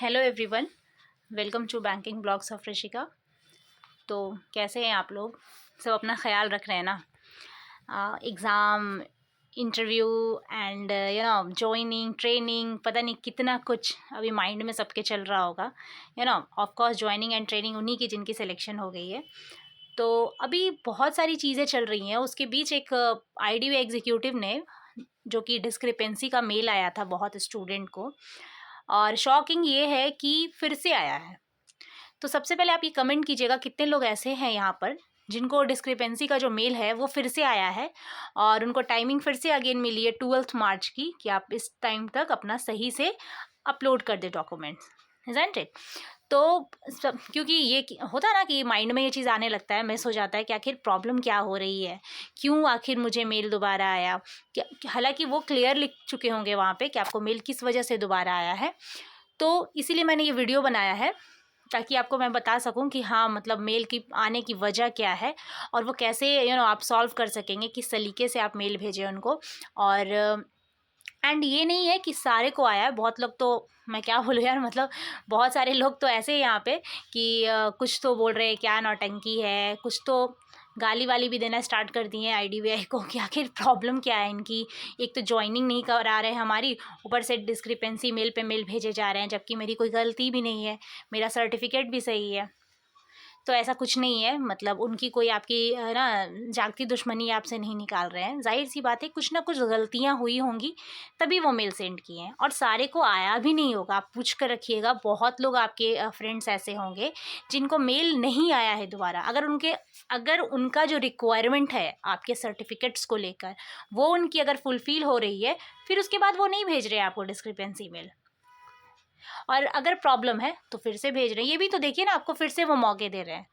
Hello everyone, welcome to banking blogs of Rishika. तो कैसे हैं आप लोग? सब अपना ख्याल रख रहे हैं ना? Exam, interview and joining, training, पता नहीं कितना कुछ अभी माइंड में सबके चल रहा होगा। Of course joining and training उन्हीं की जिनकी सिलेक्शन हो गई है। तो अभी बहुत सारी चीज़ें चल रही हैं। उसके बीच एक आईडी एग्जीक्यूटिव ने, जो कि डिस्क्रिपेंसी का मेल आया था बहुत स्टूडेंट को, और शॉकिंग ये है कि फिर से आया है। तो सबसे पहले आप ये कमेंट कीजिएगा कितने लोग ऐसे हैं यहाँ पर जिनको डिस्क्रिपेंसी का जो मेल है वो फिर से आया है और उनको टाइमिंग फिर से अगेन मिली है 12 मार्च की कि आप इस टाइम तक अपना सही से अपलोड कर दे डॉक्यूमेंट्स, इज़न्ट इट? तो क्योंकि ये होता है ना कि माइंड में ये चीज़ आने लगता है, मिस हो जाता है कि आखिर प्रॉब्लम क्या हो रही है, क्यों आखिर मुझे मेल दोबारा आया। हालांकि वो क्लियर लिख चुके होंगे वहाँ पे कि आपको मेल किस वजह से दोबारा आया है। तो इसीलिए मैंने ये वीडियो बनाया है ताकि आपको मैं बता सकूं कि हाँ, मतलब मेल की आने की वजह क्या है और वो कैसे आप सॉल्व कर सकेंगे, किस तरीके से आप मेल भेजें उनको। और एंड ये नहीं है कि सारे को आया है, बहुत लोग तो, मैं क्या बोलूँ यार, मतलब बहुत सारे लोग तो ऐसे हैं यहाँ पे कि कुछ तो बोल रहे हैं क्या नौटंकी है, कुछ तो गाली वाली भी देना स्टार्ट कर दिए हैं आईडीबीआई को कि आखिर प्रॉब्लम क्या है इनकी। एक तो ज्वाइनिंग नहीं करा रहे हैं हमारी, ऊपर से डिस्क्रिपेंसी मेल पे मेल भेजे जा रहे हैं, जबकि मेरी कोई गलती भी नहीं है, मेरा सर्टिफिकेट भी सही है। तो ऐसा कुछ नहीं है, मतलब उनकी कोई आपकी है ना जागती दुश्मनी आपसे नहीं निकाल रहे हैं। जाहिर सी बात है कुछ ना कुछ गलतियां हुई होंगी तभी वो मेल सेंड किए हैं, और सारे को आया भी नहीं होगा। आप पूछ कर रखिएगा, बहुत लोग आपके फ्रेंड्स ऐसे होंगे जिनको मेल नहीं आया है दोबारा। अगर उनका जो रिक्वायरमेंट है आपके सर्टिफिकेट्स को लेकर वो उनकी अगर फुलफ़िल हो रही है, फिर उसके बाद वो नहीं भेज रहे हैं आपको डिस्क्रिपेंसी मेल। और अगर प्रॉब्लम है तो फिर से भेज रहे हैं। ये भी तो देखिए ना, आपको फिर से वो मौके दे रहे हैं,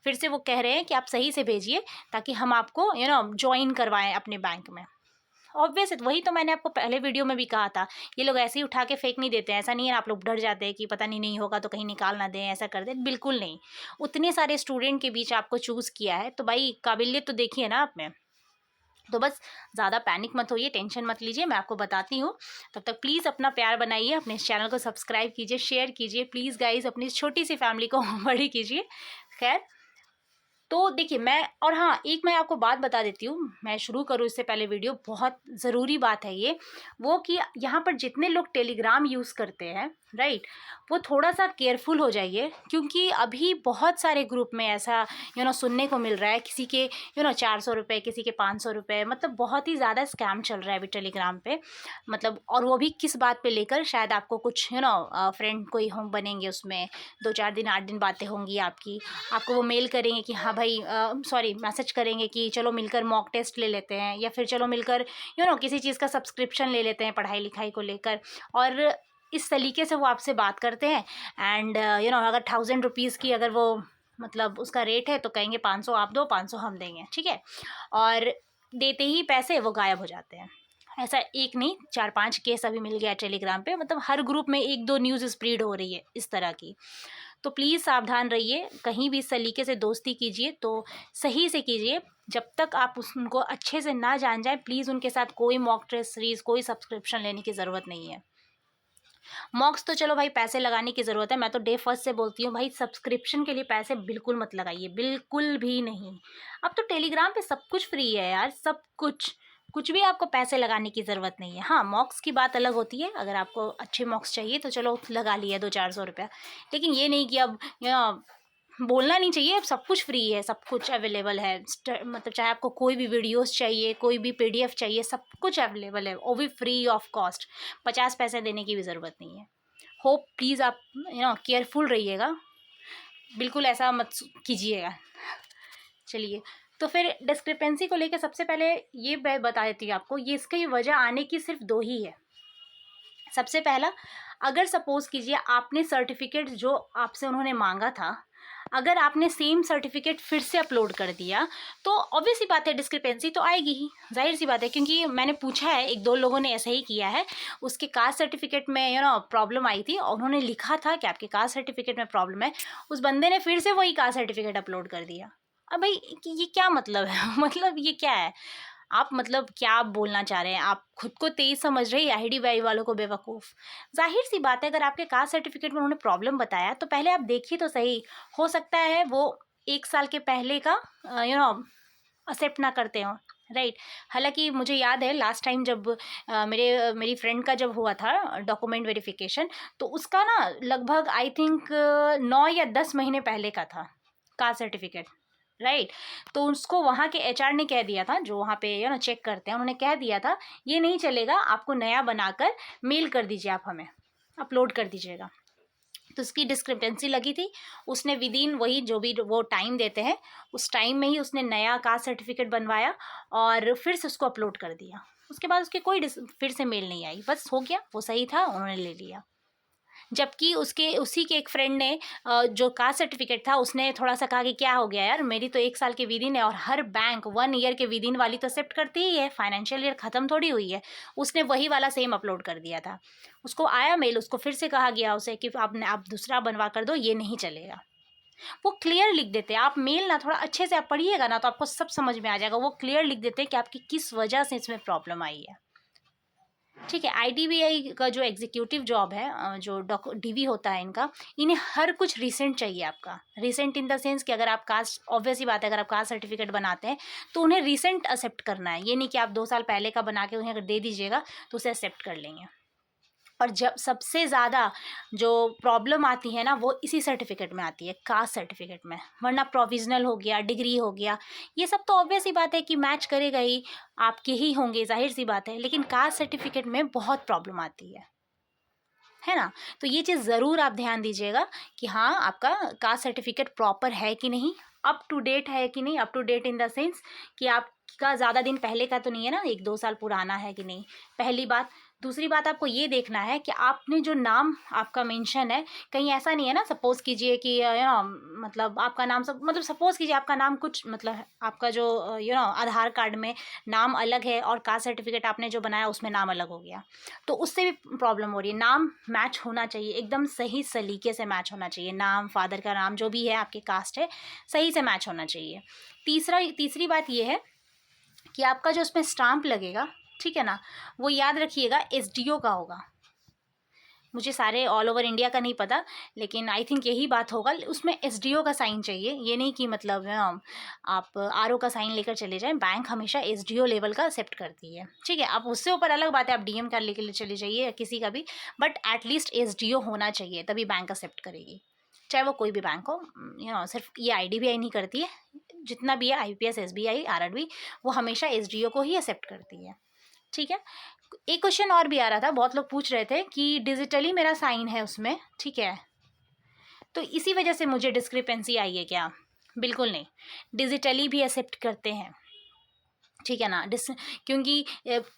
फिर से वो कह रहे हैं कि आप सही से भेजिए ताकि हम आपको ज्वाइन करवाएं अपने बैंक में। ऑब्वियस है, वही तो मैंने आपको पहले वीडियो में भी कहा था। ये लोग ऐसे ही उठा के फेक नहीं देते हैं। ऐसा नहीं है आप लोग डर जाते हैं कि पता नहीं होगा तो कहीं निकाल ना दें, ऐसा कर दें, बिल्कुल नहीं। उतने सारे स्टूडेंट के बीच आपको चूज़ किया है तो भाई काबिलियत तो देखिए ना आप में। तो बस ज़्यादा पैनिक मत होइए, टेंशन मत लीजिए, मैं आपको बताती हूँ। तब तक प्लीज़ अपना प्यार बनाइए, अपने इस चैनल को सब्सक्राइब कीजिए, शेयर कीजिए प्लीज़ गाइज़, अपनी इस छोटी सी फैमिली को बड़ी कीजिए। खैर, तो देखिए और हाँ, एक मैं आपको बात बता देती हूँ, मैं शुरू करूँ इससे पहले वीडियो, बहुत ज़रूरी बात है ये, वो कि यहाँ पर जितने लोग टेलीग्राम यूज़ करते हैं, राइट, वो थोड़ा सा केयरफुल हो जाइए। क्योंकि अभी बहुत सारे ग्रुप में ऐसा सुनने को मिल रहा है, किसी के 400 रुपये, किसी के 500 रुपये, मतलब बहुत ही ज़्यादा स्कैम चल रहा है अभी टेलीग्राम पे। मतलब और वो भी किस बात पे लेकर, शायद आपको कुछ फ्रेंड कोई हम बनेंगे उसमें, 2-4 दिन 8 दिन बातें होंगी आपको वो मेल करेंगे कि हाँ भाई, सॉरी, मैसेज करेंगे कि चलो मिलकर मॉक टेस्ट ले लेते हैं, या फिर चलो मिलकर किसी चीज़ का सब्सक्रिप्शन ले लेते हैं पढ़ाई लिखाई को लेकर। और इस तरीके से वो आपसे बात करते हैं। एंड अगर 1000 रुपीज़ की अगर वो मतलब उसका रेट है तो कहेंगे 500 आप दो, 500 हम देंगे, ठीक है। और देते ही पैसे वो गायब हो जाते हैं। ऐसा एक नहीं, 4-5 केस अभी मिल गया टेलीग्राम पे, मतलब हर ग्रुप में 1-2 न्यूज़ स्प्रेड हो रही है इस तरह की। तो प्लीज़ सावधान रहिए, कहीं भी इस तरीके से दोस्ती कीजिए तो सही से कीजिए। जब तक आप उनको अच्छे से ना जान जाए, प्लीज़ उनके साथ कोई मॉक टेस्ट सीरीज़, कोई सब्सक्रिप्शन लेने की ज़रूरत नहीं है। मॉक्स तो चलो भाई पैसे लगाने की ज़रूरत है, मैं तो डे फर्स्ट से बोलती हूँ भाई, सब्सक्रिप्शन के लिए पैसे बिल्कुल मत लगाइए, बिल्कुल भी नहीं। अब तो टेलीग्राम पे सब कुछ फ्री है यार, सब कुछ, कुछ भी आपको पैसे लगाने की ज़रूरत नहीं है। हाँ, मॉक्स की बात अलग होती है, अगर आपको अच्छे मॉक्स चाहिए तो चलो लगा लिया 200-400 रुपया, लेकिन ये नहीं कि अब बोलना नहीं चाहिए। अब सब कुछ फ्री है, सब कुछ अवेलेबल है, मतलब चाहे आपको कोई भी वीडियोस चाहिए, कोई भी पीडीएफ चाहिए, सब कुछ अवेलेबल है, वो भी फ्री ऑफ कॉस्ट, 50 पैसे देने की भी ज़रूरत नहीं है। होप प्लीज़ आप केयरफुल रहिएगा, बिल्कुल ऐसा मत कीजिएगा। चलिए, तो फिर डिस्क्रिपेंसी को लेकर सबसे पहले ये मैं बता देती हूँ आपको, ये इसकी वजह आने की सिर्फ 2 ही है। सबसे पहला, अगर सपोज़ कीजिए आपने सर्टिफिकेट जो आपसे उन्होंने मांगा था, अगर आपने सेम सर्टिफिकेट फिर से अपलोड कर दिया तो ऑब्वियस सी बात है डिस्क्रिपेंसी तो आएगी ही, जाहिर सी बात है। क्योंकि मैंने पूछा है, 1-2 लोगों ने ऐसा ही किया है, उसके कास्ट सर्टिफिकेट में प्रॉब्लम आई थी और उन्होंने लिखा था कि आपके कास्ट सर्टिफिकेट में प्रॉब्लम है, उस बंदे ने फिर से वही कास्ट सर्टिफिकेट अपलोड कर दिया। अब भाई ये क्या मतलब है मतलब ये क्या है? आप मतलब क्या आप बोलना चाह रहे हैं? आप खुद को तेज समझ रहे हैं, IDBI वालों को बेवकूफ़? जाहिर सी बात है, अगर आपके कास्ट सर्टिफिकेट में उन्होंने प्रॉब्लम बताया तो पहले आप देखिए तो सही। हो सकता है वो 1 साल के पहले का एक्सेप्ट ना करते हो, राइट। हालांकि मुझे याद है लास्ट टाइम जब मेरी फ्रेंड का जब हुआ था डॉक्यूमेंट वेरिफिकेशन, तो उसका ना लगभग आई थिंक 9 या 10 महीने पहले का था कास्ट सर्टिफिकेट, राइट। तो उसको वहाँ के HR ने कह दिया था, जो वहाँ पे चेक करते हैं, उन्होंने कह दिया था ये नहीं चलेगा, आपको नया बनाकर मेल कर दीजिए, आप हमें अपलोड कर दीजिएगा। तो उसकी डिस्क्रिपेंसी लगी थी, उसने विदिन वही जो भी वो टाइम देते हैं उस टाइम में ही उसने नया कास्ट सर्टिफिकेट बनवाया और फिर से उसको अपलोड कर दिया। उसके बाद उसकी कोई फिर से मेल नहीं आई, बस हो गया, वो सही था, उन्होंने ले लिया। जबकि उसी के एक फ्रेंड ने जो कास्ट सर्टिफिकेट था, उसने थोड़ा सा कहा कि क्या हो गया यार, मेरी तो 1 साल के विदिन है और हर बैंक 1 ईयर के विदिन वाली तो एक्सेप्ट करती ही है, फाइनेंशियल ईयर ख़त्म थोड़ी हुई है। उसने वही वाला सेम अपलोड कर दिया था। उसको आया मेल, उसको फिर से कहा गया उसे कि आप दूसरा बनवा कर दो, ये नहीं चलेगा। वो क्लियर लिख देते हैं, आप मेल ना थोड़ा अच्छे से आप पढ़िएगा ना तो आपको सब समझ में आ जाएगा। वो क्लियर लिख देते हैं कि आपकी किस वजह से इसमें प्रॉब्लम आई है, ठीक है। IDBI का जो एग्जीक्यूटिव जॉब है, जो DV होता है इनका, इन्हें हर कुछ रिसेंट चाहिए आपका। रिसेंट इन द सेंस कि अगर आप कास्ट, ऑब्वियस ही बात है, अगर आप कास्ट सर्टिफिकेट बनाते हैं तो उन्हें रिसेंट एक्सेप्ट करना है। ये नहीं कि आप 2 साल पहले का बना के उन्हें अगर दे दीजिएगा तो उसे एक्सेप्ट कर लेंगे। और जब सबसे ज़्यादा जो प्रॉब्लम आती है ना, वो इसी सर्टिफिकेट में आती है, कास्ट सर्टिफिकेट में। वरना प्रोविजनल हो गया, डिग्री हो गया, ये सब तो ऑब्वियस ही बात है कि मैच करेगा ही, आपके ही होंगे, जाहिर सी बात है। लेकिन कास्ट सर्टिफिकेट में बहुत प्रॉब्लम आती है ना। तो ये चीज़ ज़रूर आप ध्यान दीजिएगा कि हाँ, आपका कास्ट सर्टिफिकेट प्रॉपर है कि नहीं, अप टू डेट है कि नहीं। Up to date in the sense कि आपका ज़्यादा दिन पहले का तो नहीं है ना, 1-2 साल पुराना है कि नहीं, पहली बात। दूसरी बात, आपको ये देखना है कि आपने जो नाम आपका मेंशन है, कहीं ऐसा नहीं है ना, सपोज़ कीजिए कि मतलब आपका नाम मतलब सपोज़ कीजिए आपका नाम कुछ, मतलब आपका जो आधार कार्ड में नाम अलग है और कास्ट सर्टिफिकेट आपने जो बनाया उसमें नाम अलग हो गया, तो उससे भी प्रॉब्लम हो रही है। नाम मैच होना चाहिए, एकदम सही सलीके से मैच होना चाहिए। नाम, फादर का नाम, जो भी है आपकी कास्ट है, सही से मैच होना चाहिए। तीसरी बात ये है कि आपका जो उसमें स्टाम्प लगेगा, ठीक है ना, वो याद रखिएगा SDO का होगा। मुझे सारे ऑल ओवर इंडिया का नहीं पता, लेकिन आई थिंक यही बात होगा। उसमें SDO का साइन चाहिए। ये नहीं कि मतलब आप RO का साइन लेकर चले जाएं। बैंक हमेशा SDO लेवल का एक्सेप्ट करती है, ठीक है। आप उससे ऊपर अलग बात है, आप DM का लेकर चले जाइए या किसी का भी, बट एटलीस्ट SDO होना चाहिए, तभी बैंक एक्सेप्ट करेगी, चाहे वो कोई भी बैंक हो। सिर्फ ये IDBI नहीं करती है, जितना भी है IPS, SBI, RRB, वो हमेशा SDO को ही एक्सेप्ट करती है, ठीक है। एक क्वेश्चन और भी आ रहा था, बहुत लोग पूछ रहे थे कि डिजिटली मेरा साइन है उसमें, ठीक है, तो इसी वजह से मुझे डिस्क्रिपेंसी आई है क्या? बिल्कुल नहीं, डिजिटली भी एक्सेप्ट करते हैं, ठीक है ना। क्योंकि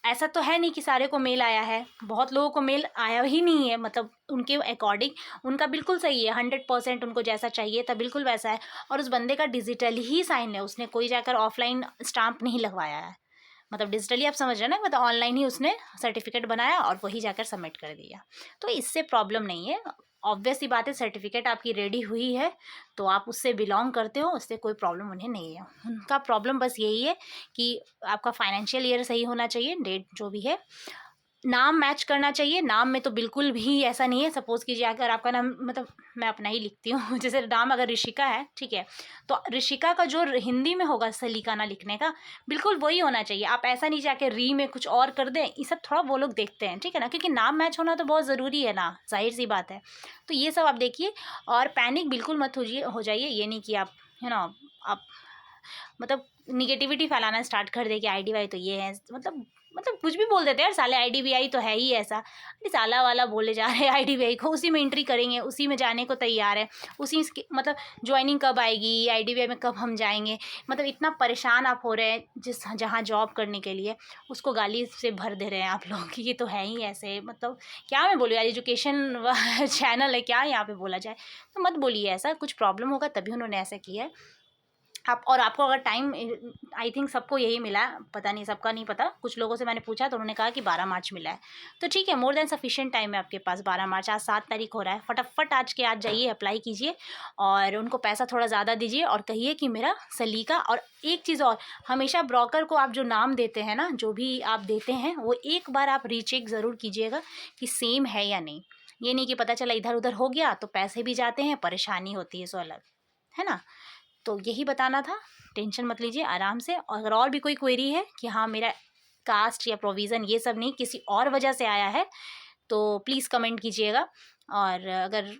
ऐसा तो है नहीं कि सारे को मेल आया है, बहुत लोगों को मेल आया ही नहीं है, मतलब उनके अकॉर्डिंग उनका बिल्कुल सही है, 100% उनको जैसा चाहिए था बिल्कुल वैसा है, और उस बंदे का डिजिटली ही साइन है, उसने कोई जाकर ऑफलाइन स्टाम्प नहीं लगवाया है। मतलब डिजिटली आप समझ रहे हैं ना, मतलब ऑनलाइन ही उसने सर्टिफिकेट बनाया और वही जाकर सबमिट कर दिया, तो इससे प्रॉब्लम नहीं है। ऑब्वियस सी बात है, सर्टिफिकेट आपकी रेडी हुई है तो आप उससे बिलोंग करते हो, उससे कोई प्रॉब्लम उन्हें नहीं है। उनका प्रॉब्लम बस यही है कि आपका फाइनेंशियल ईयर सही होना चाहिए, डेट जो भी है, नाम मैच करना चाहिए। नाम में तो बिल्कुल भी ऐसा नहीं है, सपोज़ कीजिए अगर आपका नाम, मतलब मैं अपना ही लिखती हूँ जैसे नाम अगर ऋषिका है, ठीक है, तो ऋषिका का जो हिंदी में होगा सलीकाना लिखने का, बिल्कुल वही होना चाहिए। आप ऐसा नहीं जाके री में कुछ और कर दें, ये सब थोड़ा वो लोग देखते हैं, ठीक है ना, क्योंकि नाम मैच होना तो बहुत ज़रूरी है ना, जाहिर सी बात है। तो ये सब आप देखिए, और पैनिक बिल्कुल मत हो जाइए। ये नहीं कि आप आप मतलब निगेटिविटी फैलाना स्टार्ट कर दे कि IDBI तो ये है, मतलब कुछ भी बोल देते हैं यार, साले IDBI तो है ही ऐसा। अरे साला वाला बोले जा रहे हैं IDBI को, उसी में एंट्री करेंगे, उसी में जाने को तैयार है, उसी मतलब ज्वाइनिंग कब आएगी, IDBI में कब हम जाएंगे, मतलब इतना परेशान आप हो रहे हैं जहाँ जॉब करने के लिए, उसको गाली से भर दे रहे हैं आप लोग कि ये तो है ही ऐसे। मतलब क्या मैं बोलूँ यार, एजुकेशन चैनल है क्या, यहाँ पे बोला जाए तो मत बोलिए ऐसा। कुछ प्रॉब्लम होगा तभी उन्होंने ऐसा किया है। आपको अगर टाइम, आई थिंक सबको यही मिला है, पता नहीं सबका नहीं पता, कुछ लोगों से मैंने पूछा तो उन्होंने कहा कि 12 मार्च मिला है। तो ठीक है, मोर देन सफिशिएंट टाइम है आपके पास। 12 मार्च, आज 7 तारीख हो रहा है, फटाफट आज जाइए, अप्लाई कीजिए और उनको पैसा थोड़ा ज़्यादा दीजिए और कहिए कि मेरा सलीका। और एक चीज़ और, हमेशा ब्रोकर को आप जो नाम देते हैं ना, जो भी आप देते हैं, वो एक बार आप रीचेक ज़रूर कीजिएगा कि सेम है या नहीं। ये नहीं कि पता चला इधर उधर हो गया तो पैसे भी जाते हैं, परेशानी होती है, सो अलग, है ना। तो यही बताना था, टेंशन मत लीजिए, आराम से। और अगर और भी कोई क्वेरी है कि हाँ मेरा कास्ट या प्रोविज़न ये सब नहीं, किसी और वजह से आया है, तो प्लीज़ कमेंट कीजिएगा। और अगर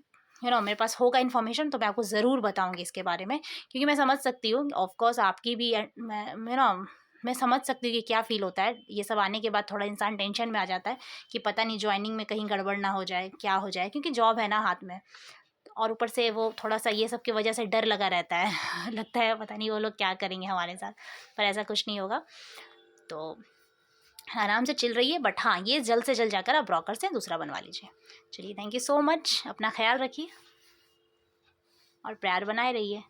मेरे पास होगा इन्फॉर्मेशन तो मैं आपको ज़रूर बताऊंगी इसके बारे में, क्योंकि मैं समझ सकती हूँ, ऑफकोर्स आपकी भी, मैं समझ सकती हूँ कि क्या फ़ील होता है। ये सब आने के बाद थोड़ा इंसान टेंशन में आ जाता है कि पता नहीं ज्वाइनिंग में कहीं गड़बड़ ना हो जाए, क्या हो जाए, क्योंकि जॉब है ना हाथ में। और ऊपर से वो थोड़ा सा ये सब की वजह से डर लगा रहता है लगता है पता नहीं वो लोग क्या करेंगे हमारे साथ, पर ऐसा कुछ नहीं होगा। तो आराम से चिल रहिए, बट हाँ ये जल्द से जल्द जाकर आप ब्रोकर से दूसरा बनवा लीजिए। चलिए, थैंक यू सो मच, अपना ख्याल रखिए और प्यार बनाए रहिए।